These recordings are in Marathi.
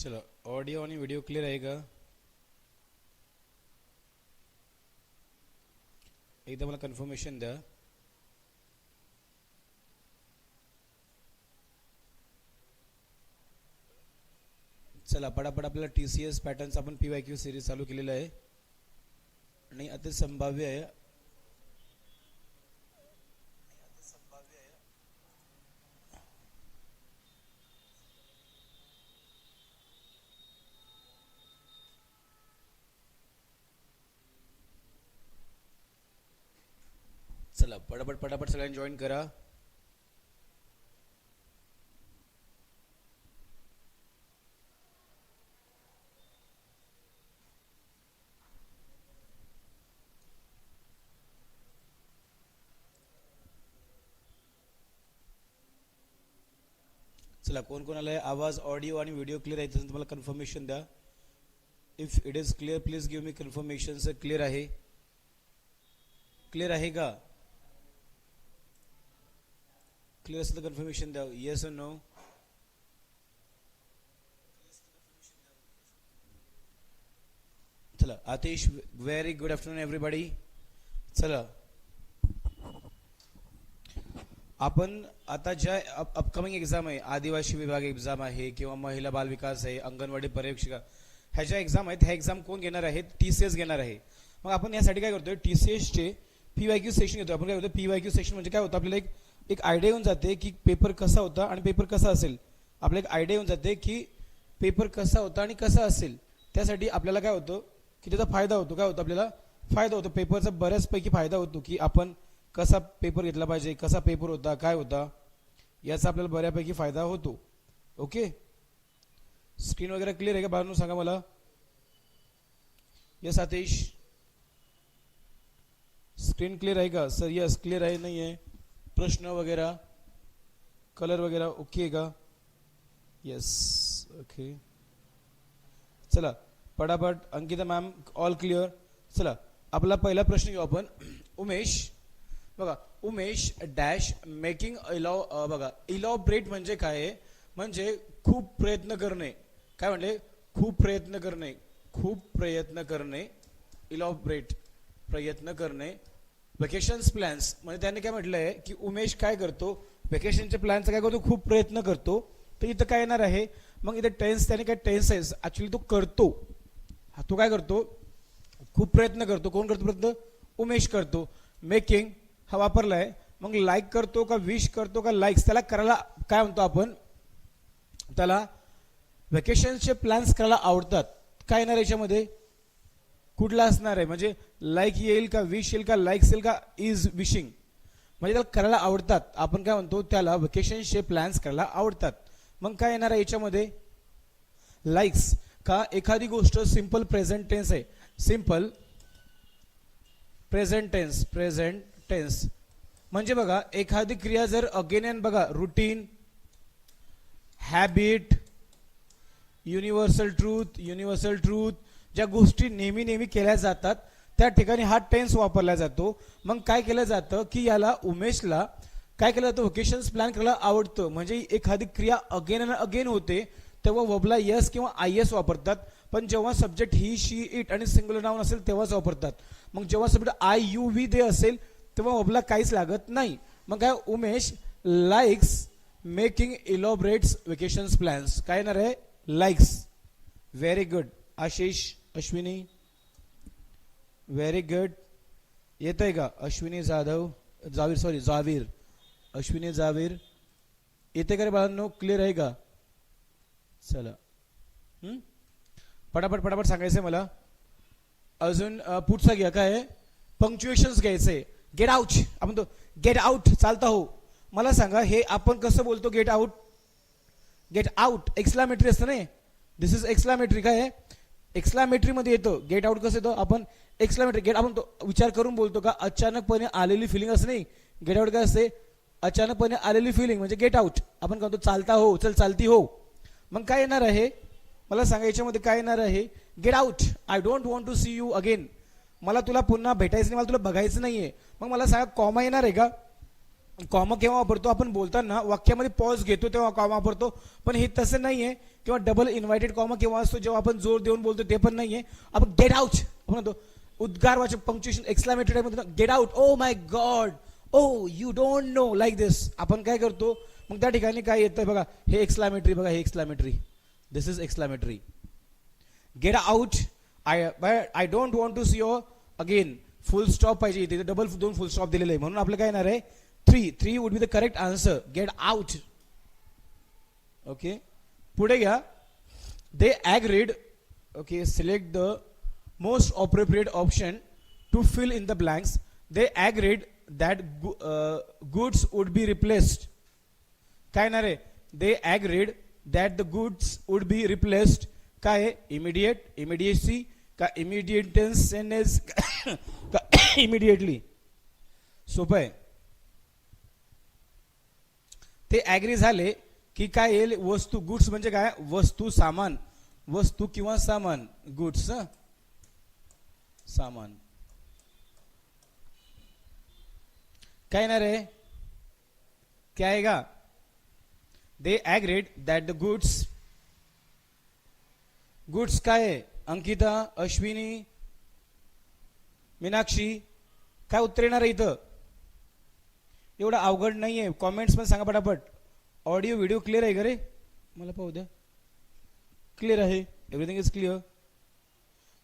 चलो, ऑडिओ आणि व्हिडिओ क्लिअर आहे का? एकदा मला कन्फर्मेशन द्या. चला, पटापट आपल्याला TCS पॅटर्न्स आपण PYQ सिरीज चालू केलेला आहे आणि अति संभाव्य आहे. चला, पटापट पटापट सगळ्यांनी जॉईन करा. चला, कोण कोण आलाय? आवाज, ऑडिओ आणि व्हिडिओ क्लिअर आहे? तुम्हाला कन्फर्मेशन द्या. If it is clear please give me confirmation. Sir clear आहे? क्लिअर आहे का? क्लिअर असेल तर कन्फर्मेशन द्या. येस और नो? चला, Atish, very good afternoon everybody. चला, आपण आता ज्या अपकमिंग एक्झाम आहे, आदिवासी विभाग एक्झाम आहे किंवा महिला बाल विकास आहे, अंगणवाडी पर्यवेक्षिका, ह्या ज्या एक्झाम आहेत ह्या एक्झाम कोण घेणार आहेत? TCS घेणार आहे. मग आपण यासाठी काय करतोय? TCS चे PYQ सेशन घेतो. आपण काय करतो? PYQ सेशन म्हणजे काय होतं? आपल्याला एक आयडिया येऊन जाते की पेपर कसा होता आणि पेपर कसा असेल. आपल्याला एक आयडिया येऊन जाते की पेपर कसा होता आणि कसा असेल. त्यासाठी आपल्याला काय होतं की त्याचा फायदा होतो. काय होतं? आपल्याला फायदा होतो. पेपरचा बऱ्याचपैकी फायदा होतो की आपण कसा पेपर घेतला पाहिजे, कसा पेपर होता, काय होता, याचा आपल्याला बऱ्यापैकी फायदा होतो. ओके, स्क्रीन वगैरे क्लिअर आहे का बाळांनो? सांगा मला. यस आतिश, स्क्रीन क्लिअर आहे का? सर यस क्लिअर आहे. नाही आहे प्रश्न वगैरे, कलर वगैरे ओके आहे का? Yes okay. चला पटापट. Ankita ma'am all clear. चला, आपला पहिला प्रश्न घेऊ आपण. उमेश, बघा, उमेश डॅश मेकिंग बघा, इलॉबरेट म्हणजे काय? म्हणजे खूप प्रयत्न करणे. काय म्हणले? खूप प्रयत्न करणे. खूप प्रयत्न करणे. इलॉबरेट, प्रयत्न करणे. वेकेशन्स प्लॅन्स म्हणजे त्याने काय म्हटलंय की उमेश काय करतो? वेकेशनच्या प्लॅनचा काय करतो? खूप प्रयत्न करतो. तर इथं काय येणार आहे? मग इथे टेन्स, त्याने काय टेन्स आहे ऍक्च्युली तो करतो. तो काय करतो? खूप प्रयत्न करतो. कोण करतो प्रयत्न? उमेश करतो. मेकिंग हा वापरलाय. मग लाईक करतो का विश करतो का लाईक्स? त्याला करायला काय म्हणतो आपण? त्याला वेकेशनचे प्लॅन्स करायला आवडतात. काय येणार याच्यामध्ये? कुठला असणार आहे? म्हणजे लाईक येईल का, विश येईल का, लाईक्स येईल का, इज विशिंग. म्हणजे त्याला करायला आवडतात. आपण काय म्हणतो? त्याला वेकेशनचे प्लॅन्स करायला आवडतात. मग काय येणार आहे याच्यामध्ये? लाईक्स. का एखादी गोष्ट सिंपल प्रेझेंट टेन्स आहे. Simple present tense. Present tense म्हणजे बघा, एखादी क्रिया जर अगेन अँड बघा, routine, habit, universal truth, universal truth, ज्या गोष्टी नेहमी नेहमी केल्या जातात त्या ठिकाणी हा टेन्स वापरला जातो. मग काय केलं जातं की याला उमेशला काय केलं जातं? व्हेकेशन्स प्लॅन करायला आवडतं. म्हणजे एखादी क्रिया अगेन अँड अगेन होते तेव्हा वर्बला यस किंवा IS वापरतात. पण जेव्हा सब्जेक्ट ही, शी, इट आणि सिंग्युलर नाउन असेल तेव्हाच वापरतात. मग जेव्हा subject I, you, we, they असेल तेव्हा वर्बला काहीच लागत नाही. मग काय? Umesh likes making elaborates vacations plans. काय येणार आहे? Likes. Very good. Ashish, Ashwini, very good. येत आहे का? अश्विनी जाधव, जावीर, सॉरी जावीर, अश्विनी जावीर येते का रे बाळांनो? क्लिअर आहे का? चला, पटापट पटापट सांगायचंय मला. अजून पुढचा घ्या. काय आहे? पंक्च्युएशन्स घ्यायचंय. गेट आउट, आपण तो गेट आउट चालता हो. मला सांगा हे आपण कसं बोलतो? Get out. Get out exclamatory असतं नाही. दिस इज एक्सक्लामेटरी. काय आहे? एक्सक्लामेटरी मध्ये येतो. गेट आउट कसं येतो? आपण एक्सक्लामेटरी. गेट आपण तो विचार करून बोलतो का? अचानकपणे आलेली फिलिंग असं नाही. गेट आउट काय असते? अचानकपणे आलेली फिलिंग म्हणजे गेट आउट. आपण म्हणतो चालता हो, चल चालती हो. मग काय येणार आहे? मला सांगा याच्यामध्ये काय येणार आहे? Get out. I don't want to see you again. मला तुला पुन्हा भेटायचं नाही, मला तुला बघायचं नाहीये. मग मला सांगा कॉमा येणार आहे का? कॉमा केव्हा वापरतो आपण बोलताना वाक्यामध्ये पॉज घेतो तेव्हा कॉमा वापरतो, पण हे तसं नाहीये. किंवा डबल इन्व्हायटेड कॉमा केव्हा असतो जेव्हा आपण जोर देऊन बोलतो ते पण नाहीये. आपण गेट आउट आपण म्हणतो, उद्गारवाचक पंक्च्युएशन एक्सक्लेमेटरी म्हणतो get out, oh my God, oh you don't know, like this. आपण काय करतो मग त्या ठिकाणी काय येतं बघा, हे एक्सक्लेमेटरी बघा, हे exclamatory, this is exclamatory. Get out, I don't want to see you again, full stop पाहिजे इथे, डबल 2 फुल स्टॉप दिलेले आहे म्हणून आपलं काय येणार आहे 3 would be the correct answer, get out. Okay, पुढे घ्या. They agreed, okay, select the most appropriate option to fill in the blanks. They agreed that goods would be replaced. काय येणार आहे, they agreed that the goods would be replaced. काय आहे, इमिडिएट, इमिडिएसी का इमिडिएटनेस का इमिडिएटली. सोपं आहे. ते ॲग्री झाले की काय येईल, वस्तू, गुड्स म्हणजे काय, वस्तू, सामान, वस्तू किंवा सामान, गुड्स, सामान. काय येणार आहे, क्या आएगा, they agreed that the goods, goods काय आहे, अंकिता, अश्विनी, मीनाक्षी, काय उत्तर येणार आहे इथं. एवढं अवघड नाहीये, कॉमेंट्स पण सांगा पटापट. ऑडिओ व्हिडिओ क्लिअर आहे का रे, मला पाहू द्या. क्लिअर आहे, एव्हरीथिंग इज क्लिअर.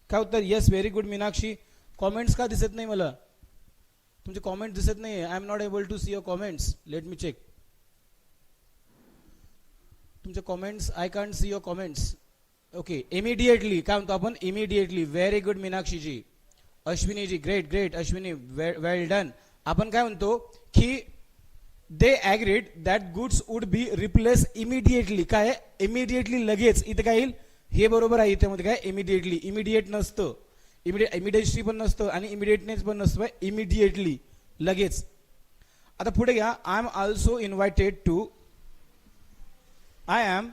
काय उत्तर, yes, very good Meenakshi. Comments का दिसत नाही मला, तुमचे कॉमेंट दिसत नाही. I am not able to see your comments, let me check. तुमचे comments, I can't see your comments. Okay, immediately काय म्हणतो आपण, immediately. Very good Meenakshi ji. Ashwini ji, great great Ashwini, well done. आपण काय म्हणतो की they agreed that goods would be replace immediately. काय, इमिडिएटली, लगेच. इथे काय येईल, हे बरोबर आहे. इथे मध्ये काय, इमिडिएटली, इमिडिएट नसतं, इमिडिएटली पण नसतं आणि इमिडिएटनेस पण नसतं, इमिडिएटली, लगेच. आता पुढे घ्या. I am also invited to, I am,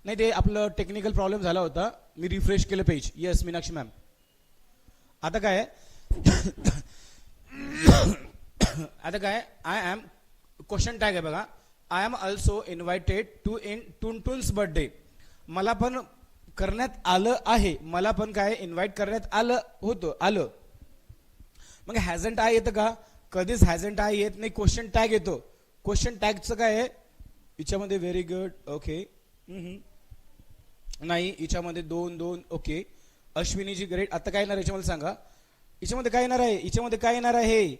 नाही ते आपलं टेक्निकल प्रॉब्लेम झाला होता, मी रिफ्रेश केलं पेज. Yes Meenakshi ma'am. आता काय आता काय, आय एम, क्वेश्चन टॅग आहे बघा. I am also invited to in Tuntun's birthday. मला पण करण्यात आलं आहे, मला पण काय इन्व्हाइट करण्यात आलं होतं, आलं. मग हॅझंट आय येतं का, कधीच हॅझंट आय येत नाही, क्वेश्चन टॅग येतो. क्वेश्चन टॅगचं काय आहे याच्यामध्ये, व्हेरी गुड, ओके, नाही याच्यामध्ये 2 ओके. अश्विनीजी, ग्रेट. आता काय येणार याच्यामध्ये सांगा, याच्यामध्ये काय येणार आहे, याच्यामध्ये काय येणार आहे,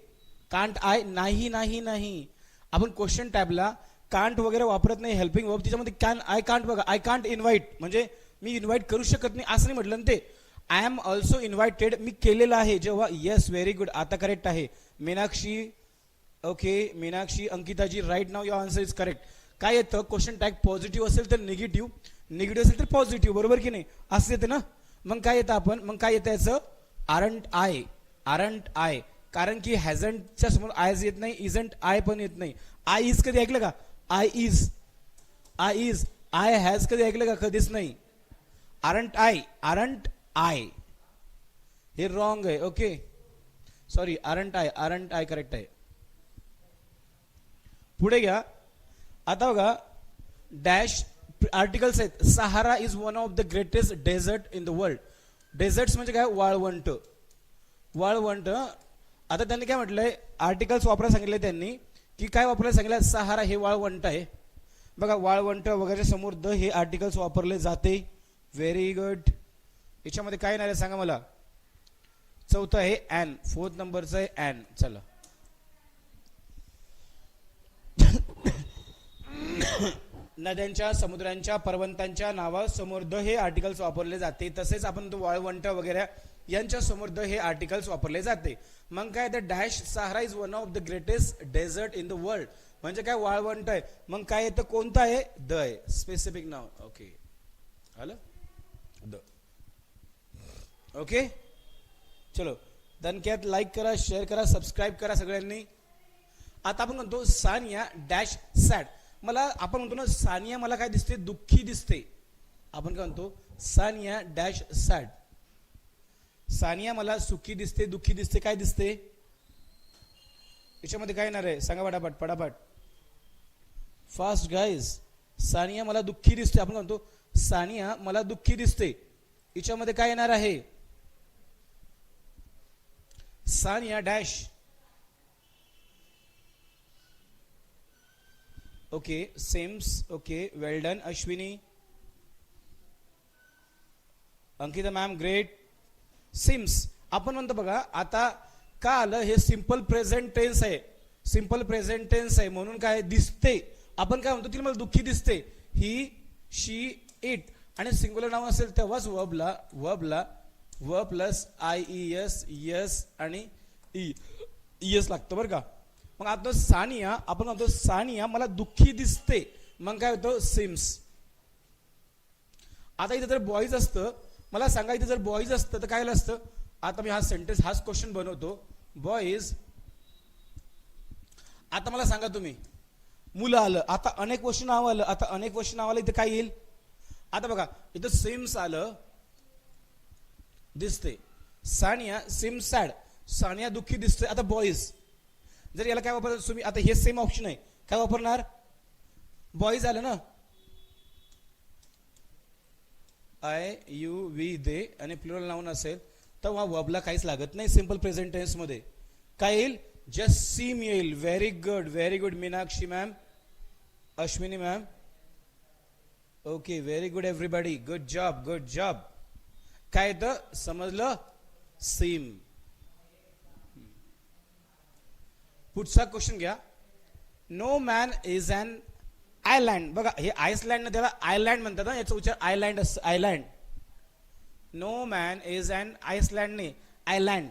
कांट आय, नाही नाही नाही. आपण क्वेश्चन टॅबला कांट वगैरे वापरत नाही, हेल्पिंग वर्ब. त्याच्यामध्ये कॅन, आय कांट बघा, आय कांट इन्व्हाइट म्हणजे मी इन्व्हाइट करू शकत नाही असं नाही म्हटलं ना ते. आय एम ऑल्सो इन्व्हायटेड, मी केलेलं आहे जेव्हा. येस, व्हेरी गुड, आता करेक्ट आहे. Meenakshi, okay, Meenakshi, Ankita ji, right now your answer is correct. काय येतं, क्वेश्चन टॅग पॉझिटिव्ह असेल तर निगेटिव्ह, निगेटिव्ह असेल तर पॉझिटिव्ह, बरोबर की नाही, असं येतं ना. मग काय येतं आपण, मग काय येतं याचं, आरंट आय, आरंट आय. कारण की हॅझंटच्या समोर आयज येत नाही, इजंट आय पण येत नाही. आय इज कधी ऐकलं का, I is, I is. I has कधी ऐकलं का, कधीच नाही. आरंट आय, आरंट आय, हे रॉंग आहे. Okay, sorry, aren't I, aren't I correct आहे. पुढे घ्या. आता बघा, डॅश आर्टिकल्स आहेत. Sahara is one of the greatest desert in the world. Deserts म्हणजे काय, वाळवंट, वाळवंट. आता त्यांनी काय म्हटलंय, आर्टिकल्स वापरायला सांगितलंय त्यांनी, की काय वापरायला सांगितलं, सहारा हे वाळवंट आहे. बघा, वाळवंट वगैरे समोर द हे आर्टिकल्स वापरले जाते. Very good. याच्यामध्ये काय नाही सांगा मला. चौथं आहे ॲन, 4th नंबरचं आहे ॲन. चला, नद्यांच्या, समुद्रांच्या, पर्वतांच्या नावासमोर द हे आर्टिकल्स वापरले जाते. तसेच आपण तो वाळवंट वगैरे यांच्या समोर द हे आर्टिकल्स वापरले जाते. मग काय, the dash Sahara is one of the greatest desert in the world म्हणजे काय, वाळवंट आहे. मग काय येतं, कोणतं आहे, द आहे, स्पेसिफिक नाव. ओके, आलं द. ओके, चलो, दणक्यात लाईक करा, शेअर करा, सबस्क्राईब करा सगळ्यांनी. आता आपण म्हणतो सानिया डॅश सॅड. मला, आपण म्हणतो ना सानिया मला काय दिसते, दुःखी दिसते. आपण काय म्हणतो, सानिया डॅश सॅड. सानिया मला सुखी दिसते, दुःखी दिसते, काय दिसते? याच्यामध्ये काय येणार आहे? सांगा पटापट पटापट, फास्ट गाईज. सानिया मला दुःखी दिसते, आपण म्हणतो सानिया मला दुःखी दिसते, याच्यामध्ये काय येणार आहे? Sania dash. Okay, seems. Okay, well done Ashwini. Ankita ma'am great. Seems आपण म्हणतो बघा, आता का आलं? हे सिंपल प्रेझेंट टेन्स आहे, सिंपल प्रेझेंट टेन्स आहे, म्हणून काय दिसते. आपण काय म्हणतो? तिला मला दुःखी दिसते. ही, शी, इट. आणि सिंग्युलर नाव असेल तेव्हाच वर्बला व plus I E S, yes आणि एस लागतं बरं का. मग आता सानिया, आपण म्हणतो सानिया मला दुःखी दिसते, मग काय होतं? सिम्स. आता इथे जर बॉईज असतं, मला सांगा इथे जर बॉईज असतं तर काय असतं? आता मी हा सेंटेन्स, हाच क्वेश्चन बनवतो. बॉईज. आता मला सांगा तुम्ही, मुलं आलं, आता अनेक वर्ष नाव आलं, आता अनेक वर्ष नाव आलं, इथे काय येईल? आता बघा इथं सिम्स आलं, दिसते. सानिया सिम्स सॅड, सानिया दुःखी दिसते. आता बॉईज, जर याला काय वापरतात तुम्ही? आता हे सेम ऑप्शन आहे, काय वापरणार? बॉईज आलं ना, आय यू वी दे आणि प्लुरल नाउन असेल तर वर्बला काहीच लागत नाही. सिंपल प्रेझेंट टेन्स मध्ये काय येईल? जस्ट सीम येईल. Very good, very good Meenakshi ma'am, Ashwini ma'am. Okay, very good everybody, good job, good job. काय येतं? समजलं? सीम. पुढचा क्वेश्चन घ्या. No man is an island. बघा हे आइसलँड ना, त्याला आयलँड म्हणतात ना, याचा उच्चार आयलँड असतो, island. No man is an Iceland नाही, आयलँड.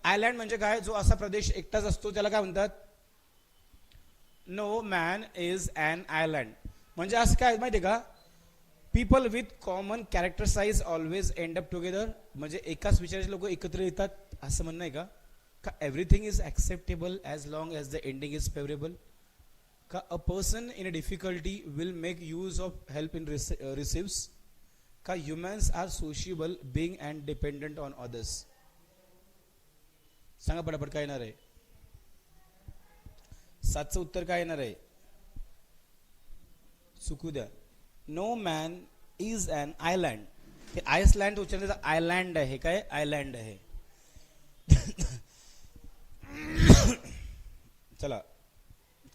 आयलँड म्हणजे काय? जो असा प्रदेश एकटाच असतो त्याला काय म्हणतात? No man is an island. म्हणजे असं काय माहितीये का? People with common characteristics always end up together. म्हणजे एकाच विचाराचे लोक एकत्र येतात, असं म्हणणं आहे का? का everything is acceptable as long as the ending is favourable. का a person in a difficulty will make use of help in receives. का humans are sociable being and dependent on others. सांगा पटापट काय येणार आहे? 7चं उत्तर काय येणार आहे? चुकू द्या. No man is an island. हे आइसलँड उच्चारण्याचा आयलँड आहे, काय? आयलँड आहे. चला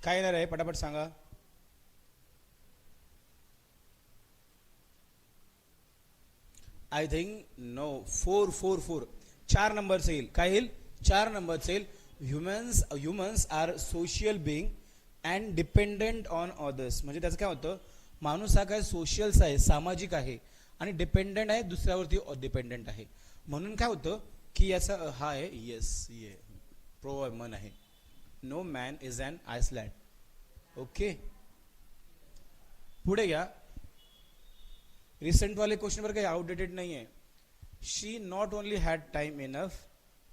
काय येणार आहे पटापट सांगा. I think no. 4 4 नंबरचं येईल. काय येईल? 4 नंबरचं येईल. Humans are social being and dependent on others. म्हणजे त्याचं काय होतं? माणूस हा काय सोशल्स आहे, सामाजिक आहे, आणि डिपेंडेंट आहे, दुसऱ्यावरती डिपेंडेंट आहे. म्हणून काय होतं की याचा हा आहे, येस, ये प्रोवर्ब आहे. No man is an Iceland. Okay, पुढे घ्या. रिसेंट वाले क्वेश्चन वर काही आउटडेटेड नाही आहे. She not only had time enough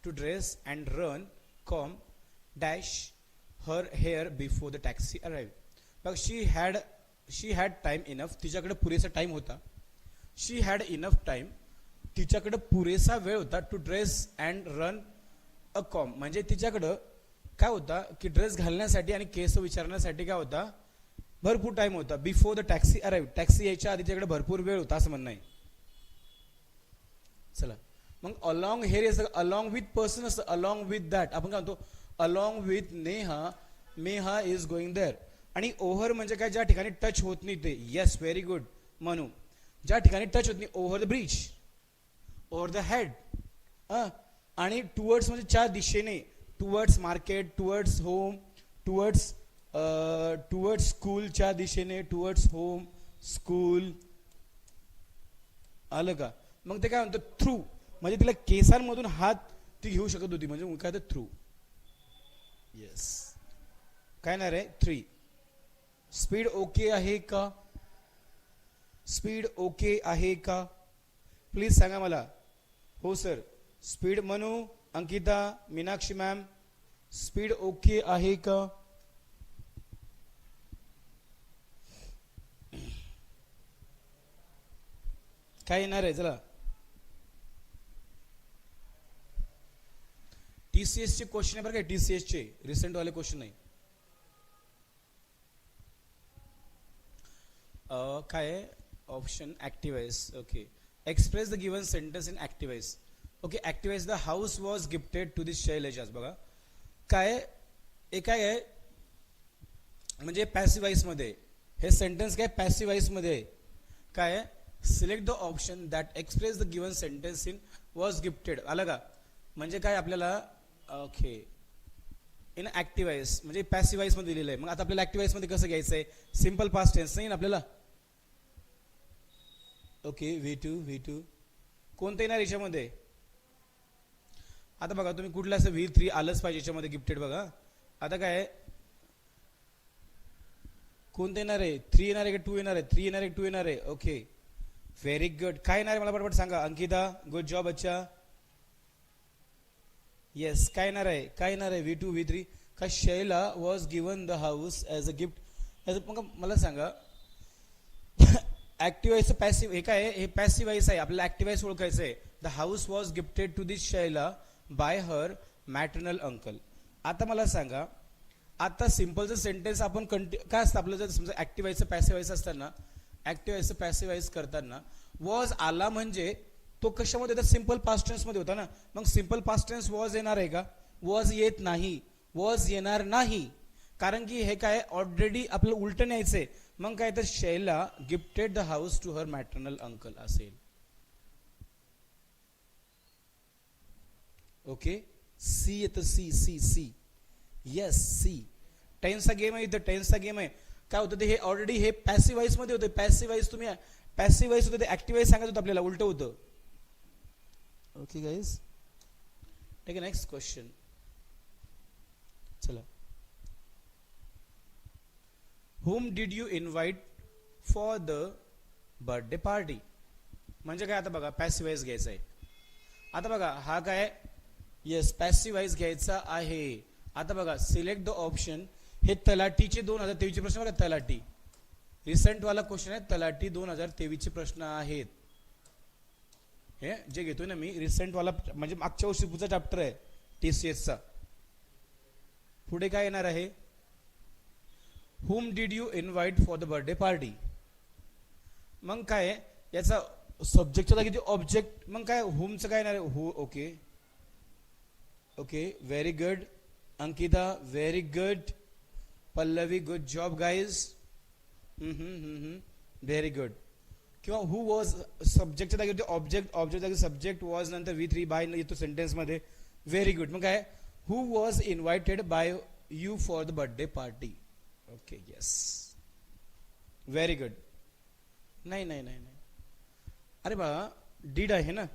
to dress and run comb dash her hair before the taxi arrive. बघ, शी हॅड टाइम इनफ, तिच्याकडे पुरेसा टाइम होता. शी हॅड इनफ टाइम, तिच्याकडे पुरेसा वेळ होता. To dress and run a comb म्हणजे तिच्याकडं काय होता की ड्रेस घालण्यासाठी आणि केस विचारण्यासाठी काय होता? भरपूर टाइम होता. Before the taxi arrive, taxi यायच्या आधी तिच्याकडे भरपूर वेळ होता असं म्हणणं आहे. चला मग अलॉंग हेअर असं अलॉंग विथ पर्सन असतं. अलॉंग विथ दॅट आपण काय म्हणतो? अलॉंग विथ नेहा, मेहा इज गोइंग देअर. आणि ओव्हर म्हणजे काय? ज्या ठिकाणी टच होत नाही ते. Yes, very good Manu. ज्या ठिकाणी टच होत नाही, over the bridge, over the head. आणि टुवर्ड्स म्हणजे च्या दिशेने, towards market, towards home, towards स्कूलच्या दिशेने, टुवर्ड्स होम, स्कूल. आलं का? मग ते काय म्हणतं? थ्रू. म्हणजे तिला केसांमधून हात ती घेऊ शकत होती, म्हणजे काय? थ्रू. येस, काय नाही रे? 3. स्पीड ओके आहे का? स्पीड ओके आहे का? प्लीज सांगा मला. हो sir. Speed Manu, Ankita, Meenakshi ma'am, speed okay आहे का? काय येणार आहे? चला TCS चे क्वेश्चन आहे बरं काय, TCS चे रिसेंट वाले क्वेश्चन आहे. काय आहे option active voice. Okay, express the given sentence in active voice. Okay, active voice the house was gifted to this Shailaja's. बघा काय काय आहे म्हणजे पॅसिव्ह वॉइस मध्ये हे सेंटेन्स काय पॅसिव्ह वॉइस मध्ये आहे. काय आहे, select the option that express the given sentence in was gifted. आलं का, म्हणजे काय आपल्याला ओके इन ऍक्टिव्हाइज म्हणजे पॅसिव्ह वॉइस मध्ये दिलेलं आहे. मग आता आपल्याला ऍक्टिव्हाइज मध्ये कसं घ्यायचं आहे, सिंपल पास्ट टेन्स नाही ना आपल्याला. ओके, V2 कोणतं येणार याच्यामध्ये. आता बघा तुम्ही कुठलं असं V3 आलंच पाहिजे याच्यामध्ये गिफ्टेड. बघा आता काय कोणतं येणार आहे, 3 येणार आहे का 2 येणार आहे, 3 येणार आहे 2 येणार आहे. Okay, very good. काय येणार आहे मला पटपट सांगा. अंकिता, गुड जॉब अच्छा. येस, काय येणार आहे, काय येणार आहे V2 V3 का Shaila was given the house as a gift. मग मला सांगा ऍक्टिव्हाइजचं पॅसिव्ह हे काय आहे, हे पॅसिव्ह वॉइस आहे. आपल्याला ऍक्टिव्हाइज ओळखायचं आहे. The house was gifted to this Shaila by her maternal uncle. आता मला सांगा, आता सिंपलचं सेंटेन्स आपण काय असतं आपलं, जर समजा ऍक्टिव्हाइजचं पॅसिव्ह वॉइस असताना, ऍक्टिव्हाइजचं पॅसिव्ह वॉइस करताना वॉज आला म्हणजे तो कशामध्ये होता, सिंपल पास्ट टेन्स मध्ये होता ना. मग सिंपल पास्ट टेन्स वॉज येणार आहे का, वॉज येत नाही, वॉज येणार नाही. कारण की हे काय ऑलरेडी आपलं उलटं न्यायचंय. मग काय तर Shaila gifted the house to her maternal uncle असेल. ओके, सी येतं, सी येस सी. टेन्सचा गेम आहे इथं, टेन्सचा गेम आहे. काय होतं ते हे ऑलरेडी हे पॅसिव्ह वॉइस मध्ये होतं. पॅसिव्ह वॉइस तुम्ही पॅसिव्ह वॉइस होतं ते ऍक्टिव्ह वॉइस सांगत होतं आपल्याला, उलटं होतं. Okay guys, take a next question. चला, whom did you invite for the birthday party. म्हणजे काय आता बघा पॅसिव्ह वॉइस घ्यायचा आहे. आता बघा हा काय येस पॅसिव्ह वॉइस घ्यायचा आहे. आता बघा सिलेक्ट द ऑप्शन. हे तलाठीचे 2023 चे प्रश्न बघा, तलाठी रिसेंट वाला क्वेश्चन आहे, तलाठी 2023 चे प्रश्न आहेत. हे जे घेतोय ना मी रिसेंट वाला म्हणजे मागच्या वर्षी पुढचा चॅप्टर आहे TCS चा. पुढे काय येणार आहे, whom did you invite for the birthday party. मग काय याचा सब्जेक्टच्या जागी ऑब्जेक्ट. मग काय whomचं काय येणार आहे, who. Okay okay, very good Ankita, very good Pallavi, good job guys. Very good. किंवा हु वॉज सब्जेक्टच्या जागी ऑब्जेक्ट, ऑब्जेक्ट जागी सब्जेक्ट, वॉज नंतर V3 बाय येतो सेंटेन्स मध्ये. Very good. मग काय who was invited by you for the birthday party. Okay yes, very good. नाही नाही नाही नाही, अरे बा डीड आहे ना,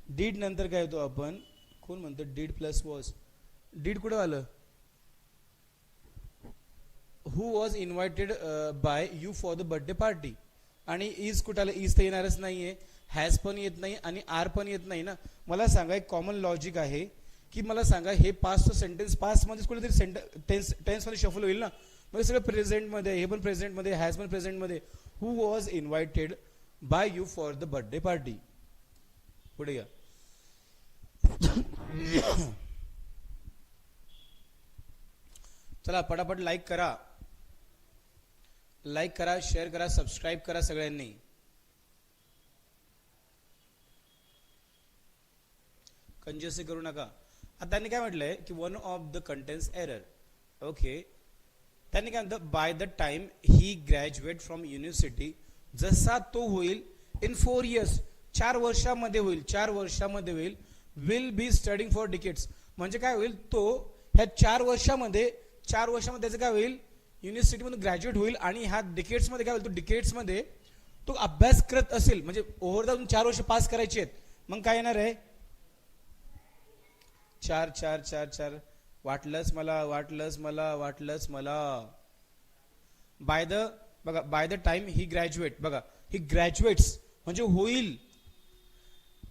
डीड नंतर काय होतो आपण, कोण म्हणतो डीड प्लस वॉज. डीड कुठं आलं, who was invited by you for the birthday party. आणि इज कुठं आलं, इज तर येणारच नाहीये, हॅज पण येत नाही आणि आर पण येत नाही ना. मला सांगा एक कॉमन लॉजिक आहे की मला सांगा हे पास्ट सेंटेन्स पास्ट मध्येच कुठेतरी टेन्स मध्ये शफल होईल ना. मग सगळं प्रेझेंट मध्ये, हे पण प्रेझेंट मध्ये, हॅज पण प्रेझेंट मध्ये. Who was invited by you for the birthday party. पुढे घ्या. चला पटापट लाईक करा, लाईक करा, शेअर करा, सबस्क्राईब करा सगळ्यांनी. कंजूसी करू नका. आता त्यांनी काय म्हटलंय की one of the contains error. Okay, त्यांनी काय म्हणतं bye the time he graduate from university, जसा तो होईल इन 4 years, 4 वर्षामध्ये होईल, 4 वर्षामध्ये होईल. Will be studying for decades, म्हणजे काय होईल तो ह्या 4 वर्षामध्ये त्याचं काय होईल युनिव्हर्सिटीमधून ग्रॅज्युएट होईल. आणि ह्या डिकेट्स मध्ये काय होईल, तो डिकेट्स मध्ये तो अभ्यास करत असेल, म्हणजे ओव्हर द 4 वर्ष पास करायचे आहेत. मग काय येणार आहे 4 4 4 4. वाटलंच मला. बाय द बघा, bye the time he graduate, बघा ही ग्रॅज्युएट्स म्हणजे होईल,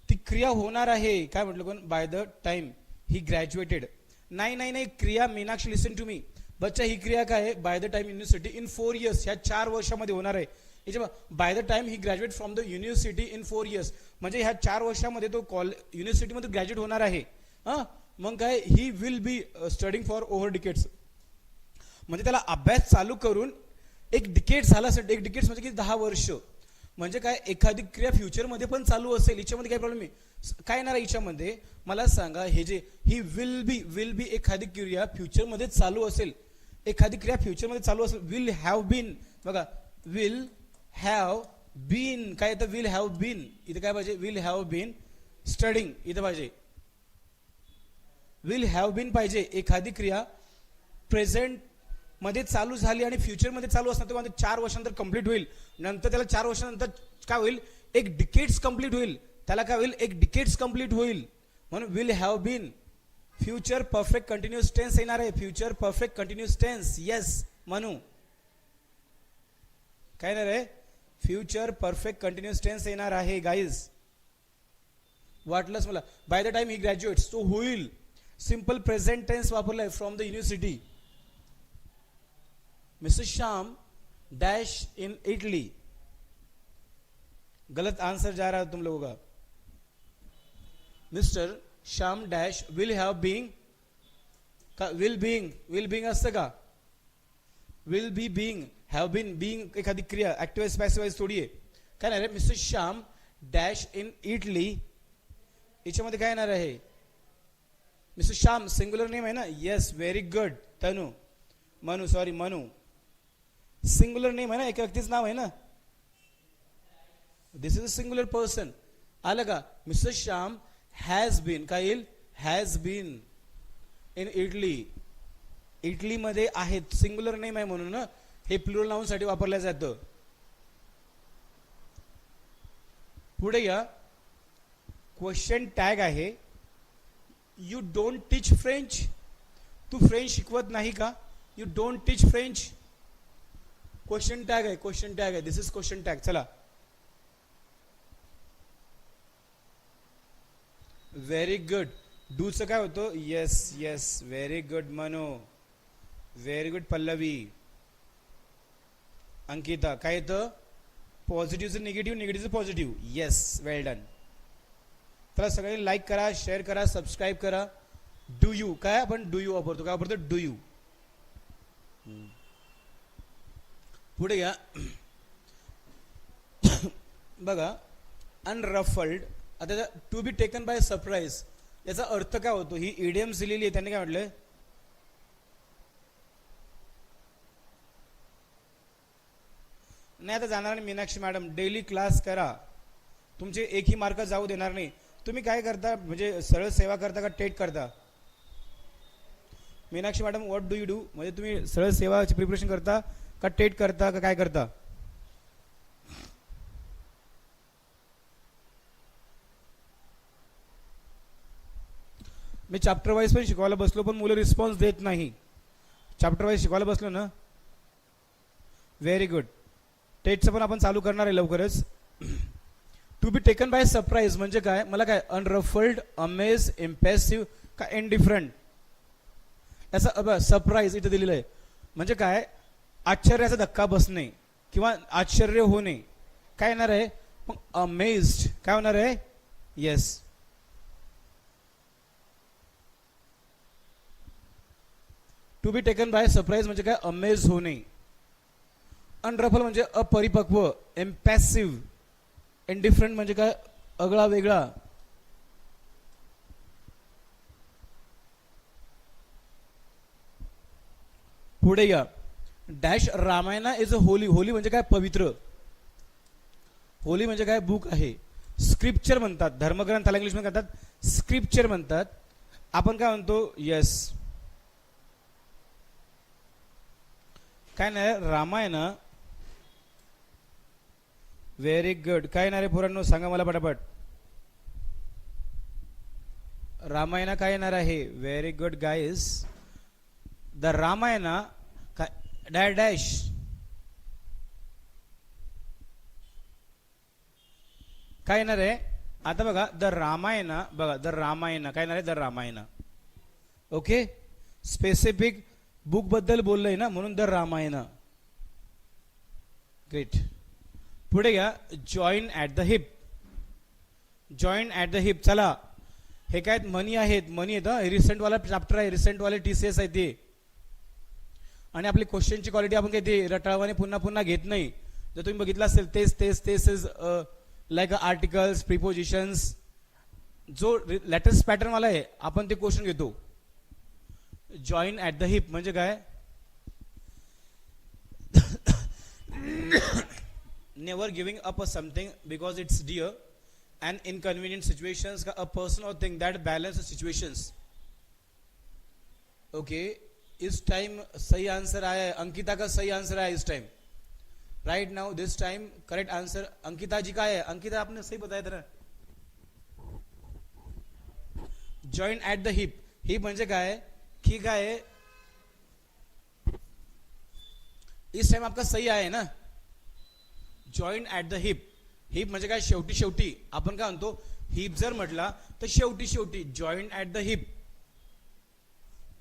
ती क्रिया होणार आहे. काय म्हटलं कोण, bye the time he graduated. नाही क्रिया, मीनाक्षी लिसन टू मी बच्चा, ही क्रिया काय आहे, bye the time university in 4 years, ह्या 4 वर्षामध्ये होणार आहे. Bye the time he graduate from the university in 4 years, म्हणजे ह्या 4 वर्षामध्ये तो युनिव्हर्सिटीमध्ये ग्रॅज्युएट होणार आहे. हा, मग काय he will be studying for over decades, म्हणजे त्याला अभ्यास चालू करून एक डिकेट झाला असेल. एक डिकेट्स म्हणजे की 10 वर्ष. म्हणजे काय एखादी क्रिया फ्युचरमध्ये पण चालू असेल, हिच्यामध्ये काय प्रॉब्लेम आहे काय येणार आहे हिच्यामध्ये मला सांगा. हे जे ही विल बी एखादी क्रिया फ्युचरमध्ये चालू असेल, एखादी क्रिया फ्युचरमध्ये चालू असेल. विल हॅव बीन बघा, विल हॅव बीन काय येतं, विल हॅव बीन इथे काय पाहिजे, विल हॅव बीन स्टडिंग इथं पाहिजे, विल हॅव बीन पाहिजे. एखादी क्रिया प्रेझेंट मध्ये चालू झाली आणि फ्युचर मध्ये चालू असणार तेव्हा 4 वर्षानंतर कंप्लीट होईल. नंतर त्याला 4 वर्षानंतर काय होईल, एक डिकेट्स कंप्लीट होईल. त्याला काय होईल, एक डिकेट्स कंप्लीट होईल. म्हणून will have been. Future perfect continuous tense येणार आहे, future perfect continuous tense. Yes म्हणू काय येणार आहे, फ्युचर परफेक्ट कंटिन्युअस टेन्स येणार आहे गाईज. वाटलंच मला. By the time he graduates तो होईल. सिंपल प्रेझेंट टेन्स वापरलाय from the university. Mister Shyam dash in Italy. गलत आंसर जा रहा है तुम लोगों का. Mister Shyam dash will have being का विल बीइंग असतं का, will be being have been. Being एखादी क्रिया ऍक्टिव्ह पॅसिव्ह थोडी आहे. काय नाही रे, mister Shyam dash in Italy याच्यामध्ये काय येणार आहे, मिस्टर श्याम सिंगुलर नेम आहे ना. Yes very good. Tanu Manu singular name आहे ना, एका व्यक्तीचं नाव आहे ना. This is a singular person. आलं का. मिस्टर श्याम हॅज बीन काय येईल, हॅज बीन इन इटली. इटलीमध्ये आहेत, सिंगुलर नेम आहे म्हणून ना हे प्लुरल नाउन साठी वापरलं जातं. पुढे या क्वेश्चन टॅग आहे. You don't teach French. तू फ्रेंच शिकवत नाही का, you don't teach French. Question tag आहे, दिस इज क्वेश्चन टॅग. चला व्हेरी गुड. डूचं काय होतं, yes very good Mano, very good Pallavi. Ankita काय येतं, पॉझिटिव्हचं निगेटिव्ह, निगेटिव्हचं पॉझिटिव्ह. Yes well done. चला सगळ्यांनी लाईक करा, शेअर करा, सबस्क्राईब करा. डू यू काय आपण डू यू वापरतो, काय वापरतो डू यू. पुढे या बघा अनरफल्ड. आता to be taken by surprise याचा अर्थ काय होतो, ही इडियम्स दिलेली आहे. त्यांनी काय म्हटलंय, नाही आता जाणार नाही मीनाक्षी मॅडम, डेली क्लास करा, तुमचे एकही मार्क जाऊ देणार नाही. तुम्ही काय करता, म्हणजे सरळ सेवा करता का टेट करता. Meenakshi madam what do you do, म्हणजे तुम्ही सरळ सेवाची प्रिपरेशन करता का टेट करता का काय करता. मी चॅप्टर वाईज पण शिकवायला बसलो पण मुलं रिस्पॉन्स देत नाही. चॅप्टर वाईज शिकवायला बसलो ना. Very good. टेटचं पण आपण चालू करणार आहे लवकरच. To be taken by surprise म्हणजे काय, मला काय अनरफल्ड, अमेज, इम्प्रेसिव्ह का इनडिफरंट. याचा सरप्राईज इथे दिलेलं आहे म्हणजे काय, आश्चर्याचा धक्का बसणे किंवा आश्चर्य होणे. काय येणार आहे मग अमेज्ड. काय होणार आहे, yes. To be taken by surprise म्हणजे काय, अमेज होणे. अनरफल म्हणजे अपरिपक्व, इम्पॅसिव्ह. इनडिफरंट म्हणजे काय, अगळा वेगळा. पुढे या dash Ramayana is a Holy. Holy म्हणजे काय, पवित्र. होली म्हणजे काय, बुक आहे. स्क्रिप्चर म्हणतात, धर्मग्रंथाला इंग्लिश मध्ये म्हणतात स्क्रिप्चर म्हणतात. आपण काय म्हणतो, येस काय नाही रामायण. Very good. काय येणार आहे पोरांनो सांगा मला पटापट. रामायण काय येणार आहे, very good guys. The Ramayana काय डॅश काय येणार आहे. आता बघा द रामायण, बघा द रामायण काय येणार आहे, the Ramayana. Okay specific book बद्दल बोललोय ना म्हणून द रामायण. ग्रेट. पुढे घ्या join at the hip. Join at the hip. चला हे काय मनी आहेत, मनी आहेत. रिसेंट वाला चॅप्टर आहे, रिसेंट वाले TCS आहे ते. आणि आपली क्वेश्चनची क्वालिटी आपण काही ते रटाळवाने पुन्हा पुन्हा घेत नाही. जर तुम्ही बघितलं असेल तेच तेच तेच इज लाईक आर्टिकल्स, प्रिपोजिशन्स. जो लेटेस्ट पॅटर्न वाला आहे आपण ते क्वेश्चन घेतो. जॉईन ॲट द हिप म्हणजे काय? Never giving up something because it's dear and inconvenient situations का a person or thing that balance situations. Okay, is time सही आंसर आया है, अंकिता का सही आंसर आया इस टाइम. राइट नाउ दिस टाइम करेक्ट आंसर अंकिता जी का है. अंकिता आपने सही बताया था ना. Join at the heap, heap म्हणजे काय? की काय? इस टाइम आपका सही आया है ना. Join at the heap, heap म्हणजे काय? शेवटी शेवटी. आपण काय म्हणतो? हिप जर म्हटला तर शेवटी शेवटी. Join at the hip,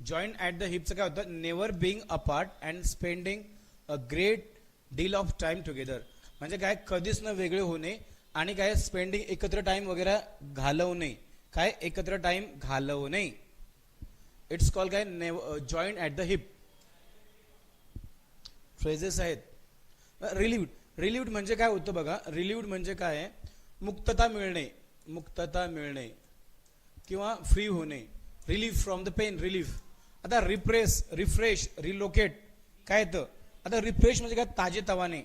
join at the हिपचं काय होतं? Never being apart and spending a great deal of time together. म्हणजे काय? कधीच न वेगळे होणे आणि काय? स्पेंडिंग एकत्र टाइम वगैरे घालवणे. काय? एकत्र टाइम घालवणे. इट्स कॉल काय? Join at the heap. Phrases आहेत. रिलीव्ड, रिलीव्ड म्हणजे काय होतं बघा. रिलीव्ड म्हणजे काय? मुक्तता मिळणे, मुक्तता मिळणे किंवा फ्री होणे. Relief from the pain, relief. आता रिप्रेस, रिफ्रेश, रिलोकेट काय येतं? आता रिफ्रेश म्हणजे काय? ताजे तवाने,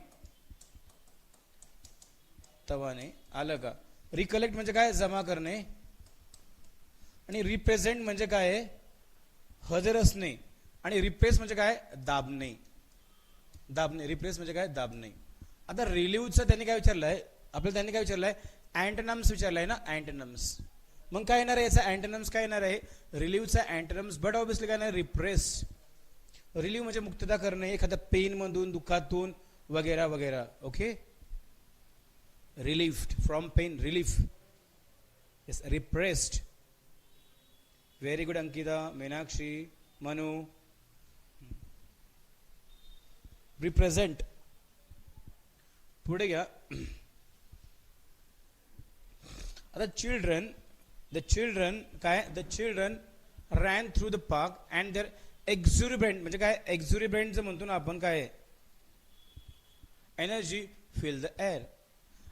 तवाने. आलं का? रिकलेक्ट म्हणजे काय? जमा करणे. आणि रिप्रेझेंट म्हणजे काय? हजर असणे. आणि रिप्रेस म्हणजे काय? दाबणे, दाबणे. रिप्रेस म्हणजे काय? दाबणे. आता रिलीव्हचं त्यांनी काय विचारलंय आपल्याला? त्यांनी काय विचारलंय? अँटोनम्स विचारलंय ना, अँटोनम्स. मग काय येणार आहे याचा? अँटोनम्स काय येणार आहे? रिलीव्हचा अँटोनम्स. बट ऑब्विसली काय येणार? रिप्रेस. रिलीव्ह म्हणजे मुक्तता करणे एखाद्या पेन मधून, दुःखातून वगैरे वगैरे. Okay, relieved from pain, relief. Yes, repressed. Very good Ankita, Meenakshi, Manu. Represent. पुढे घ्या. आता चिल्ड्रन, द चिल्ड्रन काय? The children ran through the park and there exuberant म्हणजे काय? एक्झुरिबेंटचं म्हणतो ना आपण काय? Energy fill the air.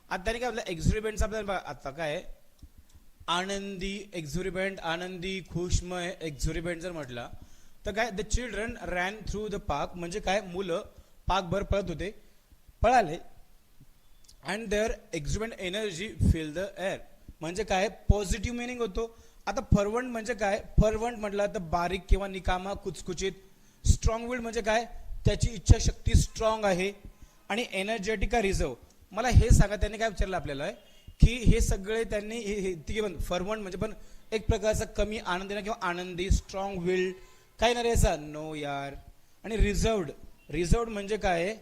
आता त्याने काय आपलं? एक्झुरिबेंटचं आपल्याला आता काय? आनंदी एक्झुरिबेंट, आनंदी, खुशमय एक्झुरिबेंट जर म्हटला तर काय? The children ran through the park म्हणजे काय? मुलं पार्कभर पळत होते, पळाले. And their exuberant energy fill the air म्हणजे काय? पॉझिटिव्ह मिनिंग होतो. आता फरवंट म्हणजे काय? फरवंट म्हटलं तर बारीक किंवा निकामा, कुचकुचित. स्ट्रॉंग विल्ड म्हणजे काय? त्याची इच्छाशक्ती स्ट्रॉंग आहे. आणि एनर्जेटिक का रिझर्व. मला हे सांगा, त्यांनी काय विचारलं आपल्याला की हे सगळे त्यांनी तिघे पण फरवंट म्हणजे पण एक प्रकारचा कमी आनंदी किंवा आनंदी, स्ट्रॉंग विल्ड काय ना रे असा? नो यार. आणि रिझर्वड, रिझर्वड म्हणजे काय?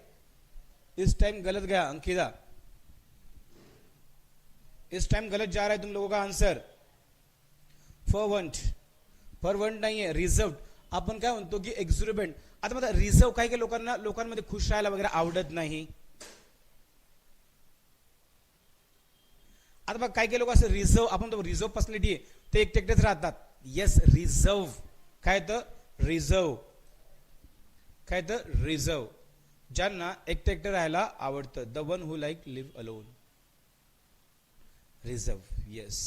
इस टाइम गलत गया अंकिता, इस टाइम गलत जा रहा है तुम लोगों का आंसर. फरवंट, फरवंट नाही आहे, रिझर्व. आपण काय म्हणतो की एक्झुरिबेंट. आता मला रिझर्व काही काही लोकांना, लोकांमध्ये खुश राहायला वगैरे आवडत नाही. आता बघा काही काही लोक असं रिझर्व, आपण तो रिझर्व पर्सनॅलिटी आहे ते एकटेच राहतात. येस, रिझर्व काय तर? रिझर्व काय तर? रिझर्व. ज्यांना एकटे एकटे राहायला आवडतं. The one who like live alone. Reserve. Yes.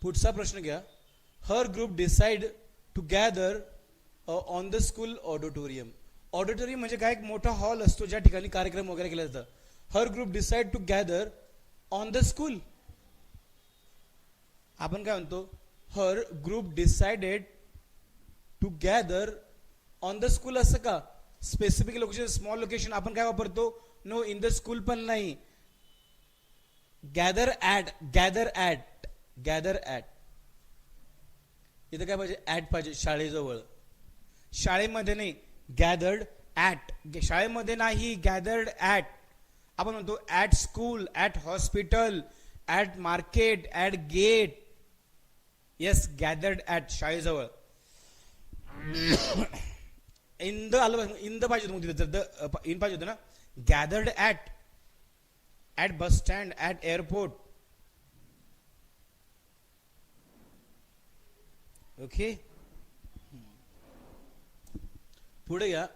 पुढचा प्रश्न घ्या. Her group decide to gather on the school auditorium. Auditorium म्हणजे काय? एक मोठा हॉल असतो ज्या ठिकाणी कार्यक्रम वगैरे केला जातं. Her group decide to gather on the school. आपण काय म्हणतो? Her group decided to gather on the school असं का? स्पेसिफिक लोकेशन, स्मॉल लोकेशन आपण काय वापरतो? नो, इन द स्कूल पण नाही. Gather at, gather at, gather at. इथं काय पाहिजे? ॲट पाहिजे, शाळेजवळ. शाळेमध्ये नाही, गॅदर्ड ॲट. शाळेमध्ये नाही, गॅदर्ड ॲट. आपण म्हणतो at school, at hospital, at market, at gate. Yes, gathered at, शाळेजवळ. इन द आलं, इन द पाहिजे होतं, इन पाहिजे होतं ना. Gathered at. At bus stand, at airport. Okay, पुढे या.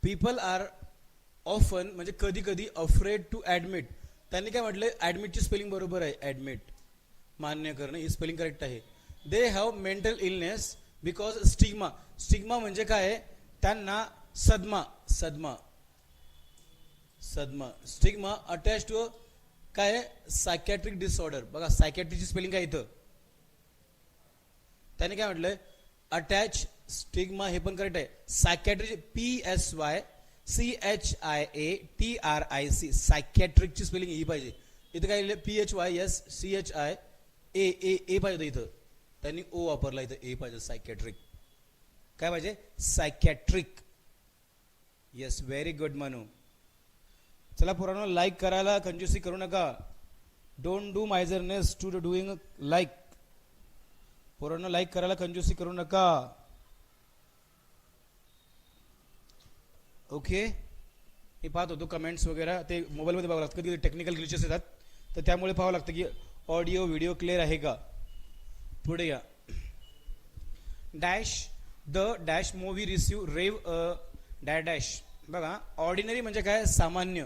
पीपल आर ऑफन म्हणजे कधी कधी अफ्रेड टू ॲडमिट. त्यांनी काय म्हटलं, ॲडमिटची स्पेलिंग बरोबर आहे, ॲडमिट मान्य करणं ही स्पेलिंग करेक्ट आहे. They have mental illness because stigma. Stigma म्हणजे काय, त्यांना सदमा, सदमा, सदमा, स्टिग्मा अटॅच टू काय सायकॅट्रिक डिसऑर्डर. बघा सायकॅट्रिकची स्पेलिंग काय इथं, त्याने काय म्हटलंय, अटॅच स्टिग्मा हे पण करेक्ट आहे. सायकॅट्रिक PSYCHIATRIC, सायकॅट्रिकची स्पेलिंग ही पाहिजे. इथं काय लिहिलं, PHYSCHIAA पाहिजे इथं, त्यांनी ओ वापरला, इथं ए पाहिजे. सायकॅट्रिक काय पाहिजे, psychiatric. Yes, very good Manu. चला पोरांनो, लाईक करायला कंजूसी करू नका. Don't do miserness to doing like. पोरांनो लाईक करायला कंजूसी करू नका. ओके, मी पाहत होतो कमेंट्स वगैरे, ते मोबाईलमध्ये बघावं लागतं, कधी टेक्निकल ग्लिचेस येतात, तर त्यामुळे पाहावं लागतं की ऑडिओ व्हिडिओ क्लिअर आहे का. पुढे या. Dash the dash movie receive rave dash dash. बघा ऑर्डिनरी म्हणजे काय, सामान्य.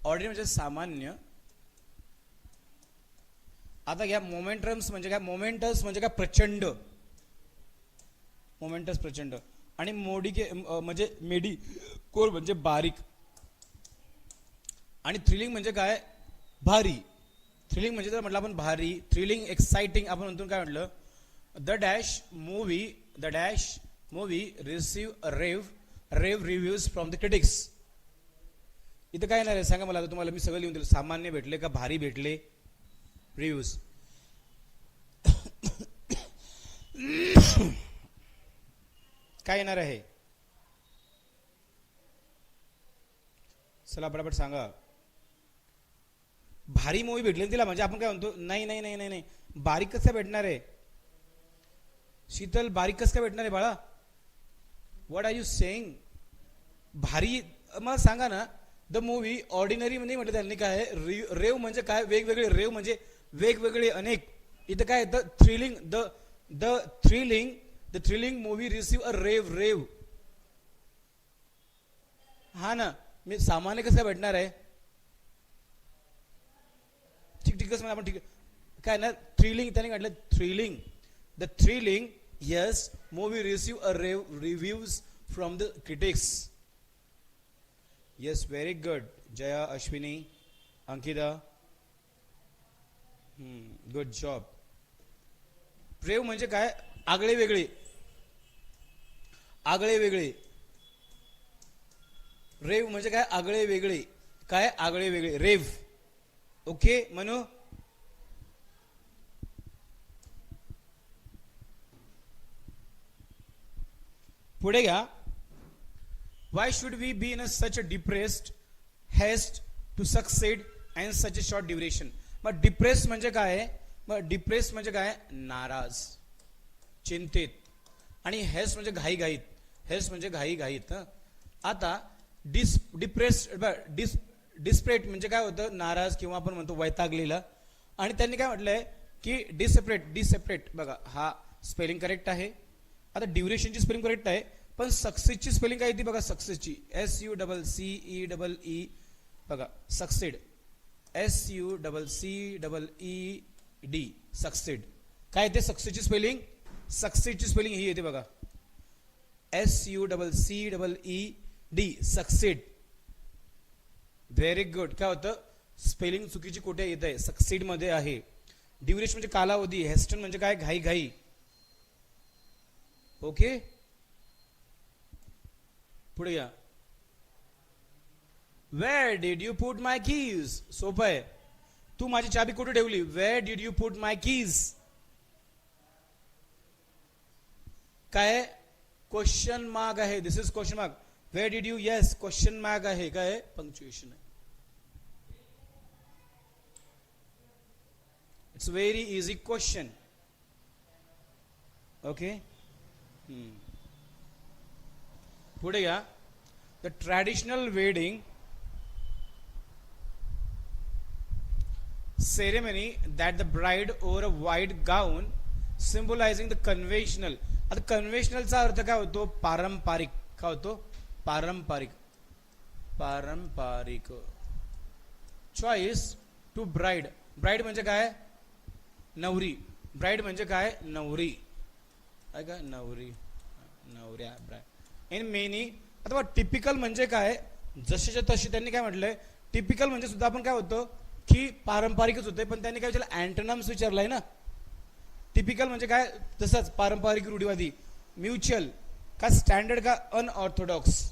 ऑर्डिनरी म्हणजे सामान्य. आता घ्या मोमेंटम्स म्हणजे काय, मोमेंटस म्हणजे काय, प्रचंड. मोमेंटस प्रचंड. आणि मोडिके म्हणजे मेडी कोर म्हणजे बारीक. आणि थ्रिलिंग म्हणजे काय, भारी. थ्रिलिंग म्हणजे जर म्हटलं आपण भारी, थ्रिलिंग, एक्साइटिंग आपण म्हणतो. काय म्हटलं, the dash movie receive rave reviews from the critics. इथं काय येणार आहे सांगा मला, तुम्हाला मी सगळं लिहून दिलं. सामान्य भेटले का भारी भेटले, रिव्ह्यूज. काय येणार आहे, चला पटापट सांगा. भारी मूवी भेटली तिला, म्हणजे आपण काय म्हणतो, नाही नाही नाही नाही नाही, बारीक कसं काय भेटणार आहे शीतल, बारीक कसं काय भेटणार आहे बाळा, व्हॉट आर यू सेइंग. भारी मला सांगा ना. द मूवी ऑर्डिनरी म्हणजे म्हटलं त्यांनी काय, रेव म्हणजे काय, वेगवेगळे. रेव म्हणजे वेगवेगळे, अनेक. इथं काय, the thrilling, the thrilling movie receive a rave. हा ना, मी सामान्य कसं भेटणार आहे, ठीक ठीक कसं आपण, ठीक काय ना, थ्रिलिंग त्यांनी म्हटलं, thrilling, the thrilling, yes, movie receive a reviews from the critics. Yes, very good Jaya, Ashwini, Ankita, good job. Rave म्हणजे काय, आगळे वेगळे, आगळे वेगळे. रेव म्हणजे काय, आगळे वेगळे. काय, आगळे वेगळे, रेव. ओके म्हणू. पुढे घ्या. Why should we be in such a depressed haste to succeed and such a short duration. मग डिप्रेस म्हणजे काय, मग डिप्रेस म्हणजे काय, नाराज, चिंतित. आणि हेस्ट म्हणजे घाई घाईत, हेस्ट म्हणजे घाई घाईत. आता डिस्परेट म्हणजे काय होतं, नाराज किंवा आपण म्हणतो वैतागलेला. आणि त्यांनी काय म्हटलंय की डिसेपरेट. बघा हा स्पेलिंग करेक्ट आहे. आता ड्युरेशनची स्पेलिंग करेक्ट आहे, पण सक्सेसची स्पेलिंग काय ती बघा, सक्सेसची SUCCEED. बघा सक्सेड, SUCCEED, सक्सेड. काय ते सक्सेसची स्पेलिंग, सक्सेसची स्पेलिंग ही येते बघा, SUCCEED, सक्सेड. Very good. काय होतं, स्पेलिंग चुकीची कुठे येत आहे, सक्सीड मध्ये आहे. ड्युरेशन म्हणजे कालावधी, हेस्टन म्हणजे काय, घाई घाई. ओके, पुढे या. Where did you put my keys. सोपं आहे, तू माझी चाबी कुठे ठेवली, where did you put my keys. काय, क्वेश्चन मार्क आहे, this is question mark. Where did you, yes question mark आहे. काय, पंक्च्युएशन आहे. It's very easy question. Okay, पुढे या. The traditional wedding ceremony that the bride over a white gown symbolising the conventional. आता कन्व्हेन्शनलचा अर्थ काय होतो? पारंपरिक. काय होतो? पारंपरिक. पारंपरिक. Choice to bride. ब्राईड म्हणजे काय? नवरी. ब्राईड म्हणजे काय? नवरी. काय का? नवरी. नवऱ्या. Bride in many. अथवा टिपिकल म्हणजे काय? जशीच्या तशी. त्यांनी काय म्हटलंय? टिपिकल म्हणजे सुद्धा आपण काय होतं की पारंपरिकच होते, पण त्यांनी काय विचारलं? अँटोनम्स विचारलाय ना. टिपिकल म्हणजे काय? तसंच पारंपरिक, रूढीवादी. म्युच्युअल का? स्टँडर्ड का? अनऑर्थोडॉक्स.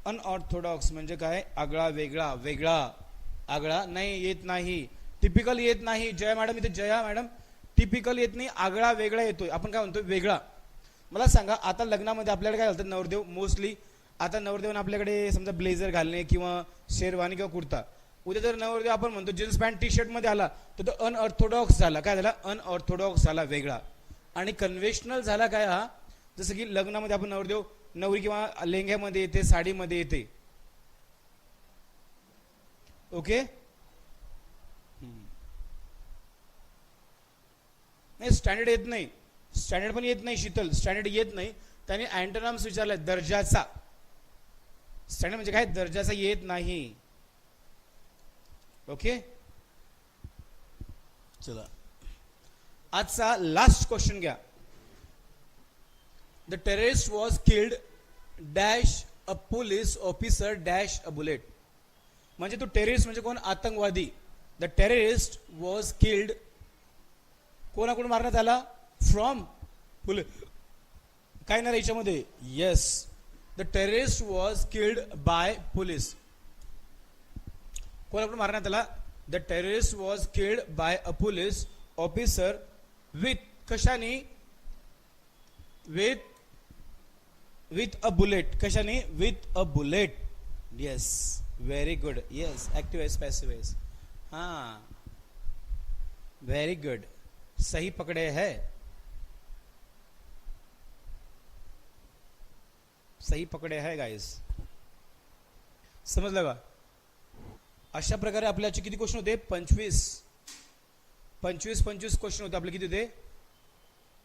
अनऑर्थोडॉक्स म्हणजे काय? आगळा वेगळा. वेगळा आगळा नाही, येत नाही. टिपिकल येत नाही. जया मॅडम इथे. जया मॅडम टिपिकल येत नाही, आगळा वेगळा येतोय. आपण काय म्हणतो? वेगळा. मला सांगा, आता लग्नामध्ये आपल्याकडे काय घालतात नवरदेव? मोस्टली आता नवरदेवाने आपल्याकडे समजा ब्लेझर घालणे किंवा शेरवानी किंवा कुर्ता. उद्या जर नवरदेव आपण म्हणतो जीन्स पॅन्ट टी शर्ट मध्ये आला तर तो अनऑर्थोडॉक्स झाला. काय झाला? अनऑर्थोडॉक्स झाला, वेगळा. आणि कन्व्हेन्शनल झाला काय? हा जसं की लग्नामध्ये आपण नवरदेव नवरी किंवा लेंग्यामध्ये येते, साडीमध्ये येते. ओके. नाही, स्टँडर्ड येत नाही. स्टँडर्ड पण येत नाही शीतल. स्टँडर्ड येत नाही. त्याने अँटोनम्स विचारलाय. दर्जाचा. स्टँडर्ड म्हणजे काय? दर्जाचा येत नाही. ओके. चला, आजचा लास्ट क्वेश्चन घ्या. The terrorist was killed dash a police officer dash a bullet. म्हणजे तो टेररिस्ट म्हणजे कोण? आतंकवादी. The terrorist was killed. कोणाकडून मारण्यात आला? From police. काय ना याच्यामध्ये? Yes, the terrorist was killed by police. कोणाकडून मारण्यात आला? The terrorist was killed by a police officer with. कशाने? With a bullet. कशाने? With a bullet. Yes, very good. Yes, active as, passive S. हा, व्हेरी गुड. सही पकडे है. सही पकडे है गाइस. समजलं का? अशा प्रकारे आपल्याचे किती क्वेश्चन होते? 25 क्वेश्चन होते आपले. किती होते?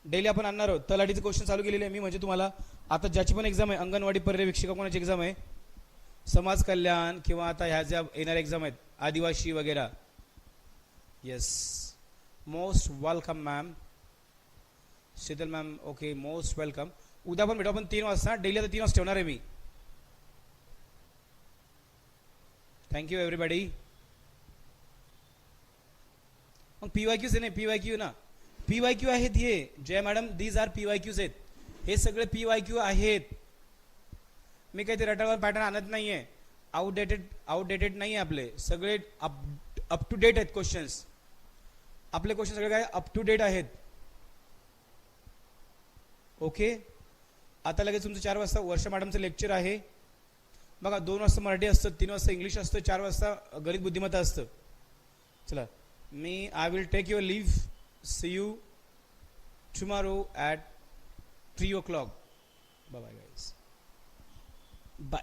डेली आपण आणणार आहोत. तलाठीचे क्वेश्चन चालू केलेले आहे मी. म्हणजे तुम्हाला आता ज्याची पण एक्झाम आहे, अंगणवाडी पर्यवेक्षिका कोणाची एक्झाम आहे, समाज कल्याण किंवा आता ह्या ज्या येणाऱ्या एक्झाम आहेत आदिवासी वगैरे. Yes, most welcome ma'am. Sheetal ma'am. Okay, most welcome. उद्या पण भेटू आपण 3 वाजता. डेली आता 3 वाजता ठेवणार आहे मी. Thank you everybody. मग पीवायक्यूज आहे ना? पीवायक्यू ना? पीवायक्यू आहेत हे. जय मॅडम, दीज आर पीवायक्यूज आहेत. हे सगळे पीवायक्यू आहेत. मी काही ते रटाळ पॅटर्न आणत नाहीये. आउटडेटेड नाही आहे आपले. सगळे अप टू डेट आहेत क्वेश्चन्स. आपले क्वेश्चन सगळे काय? अप टू डेट आहेत. ओके. आता लगेच तुमचं 4 वाजता वर्षा मॅडमचं लेक्चर आहे बघा. 2 वाजता मराठी असतं, 3 वाजता इंग्लिश असतं, 4 वाजता गणित बुद्धिमत्ता असतं. चला, मी I will take your leave. See you tomorrow at 3 o'clock. Bye bye guys. Bye.